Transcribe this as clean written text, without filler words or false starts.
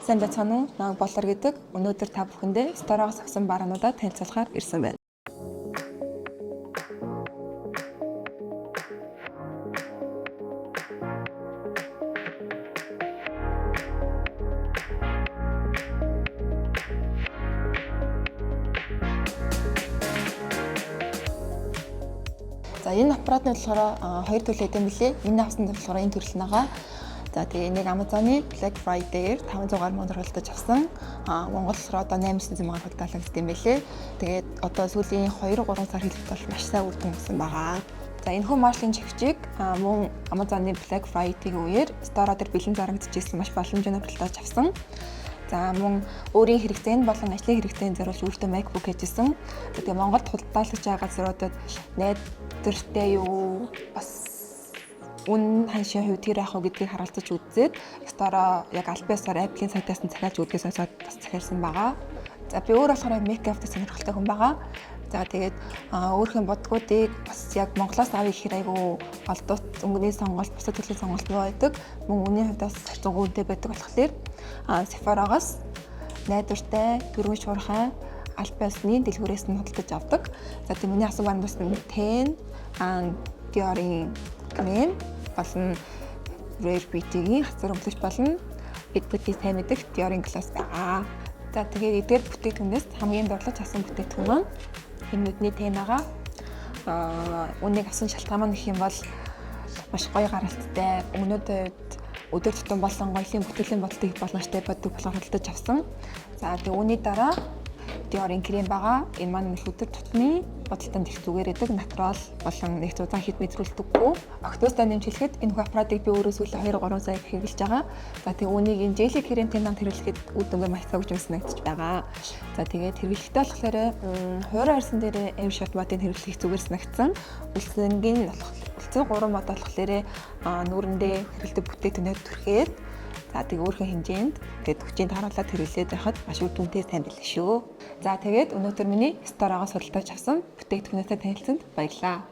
Сайн байцгаана уу? Намайг Болор гэдэг. Өнөөдөр та бүхэндээ Store-оос авсан баруунуудаа танилцуулахаар ирсэн байна. За энэ аппаратны болохоор хоёр төрөл хэдэм билээ. Энэ авсан болохоор энэ төрөл нэгаа. За тэгээ нэг Amazon-ы Black Friday-ээр 500 гаруй мөнгөөр худалдаж авсан. Монгол болохоор одоо 800 мянгаар худалдаалагдсан юм байлээ. Тэгээд одоо сүүлийн 2-3 сар хэлбэл бол маш сайн үр дүн өгсөн байгаа. За энэ хүү маршрутын чигчийг мөн Amazon-ы Black Friday-ийн үеэр Store дээр бэлэн зарагдчихсан маш боломжтой худалдаж авсан. За мөн өөрийн хэрэгцээнд болон ажлын хэрэгцээнд зориулж өөртөө MacBook хийжсэн. Тэгээ Монголд худалдаалж байгаа газруудад найдвартай юу бас үн ханшийн хувь тэр яах вэ гэдгийг харгалзаж үзээд Store яг аль биесээр Apple-ийн сайтаас нь захиалж үзгээс хойш бас захиалсан байгаа. За би өөр болохоор make-up-тэй сонирхолтой хүн байгаа. За тэгээд өөрхийн бодгуудыг бас яг Монголоос авъя гэхээр айгүй олдот өнгөний сонголт, бусад төрлийн сонголт байдаг. Мөн үнийн хувьд бас харьцангуй үнэтэй байдаг болохоор Sephora-гоос найдвартай, дөрвөн шуурхай аль биесны дэлгүүрээс нь худалдаж авдаг. За тийм миний асуу баруун бас Ten Dior-ийн крем болон Rare Beauty-ийн хацар өмсгч болон бидний сайн мэдэх Dior-ийн гласс байгаа. За тэгээд эдгээр бүтээгдэхүүнээс хамгийн дурлаж авсан бүтээгдэхүүн маань энэ нүдний темагаа үнийг авсан шалтгаан маань гэх юм бол маш гоё гаралттай өмнөдөө өдөр тутам болсон гоёлын бүтээлийн бодолтой боломжтой байдаг болохоор худалдаж авсан. За тэгээ үүний дараа Dior-ийн крем байгаа. Энэ маань их өдөр тутмын бодолтод их зүгээр байдаг. Натурал болон их зузаан хэд мэдрүүлдэггүй. Октоостай нэмж хэлэхэд энэ аппаратыг би өөрөө сүүлийн 2-3 сая хэрэглэж байгаа. За тэгээ үүнийг энэ jelly кремтэй нам хэрэглэхэд үр дүнгээ маш цогж санагдаж байгаа. За тэгээд хэрэглэхдээ болохоор хуурай арьсан дээр air shot модыг хэрэглэх зүгээр санагдсан. Үлсэнгийн үлцэн 3 мод болохоор нүүрэндээ хэрэглэдэг бүтээгдэхүүнээр түрхээд за тэгээ өөрхөн хэмжээнд тэгээд хүчийн тааруулаад хэрэглээд байхад маш үр дүнтэй сайн байлаа шүү. За тэгээд өнөөдөр миний Store-оос худалдаж авсан бүтээгдэхүүнээсээ танилцсанд баярлалаа.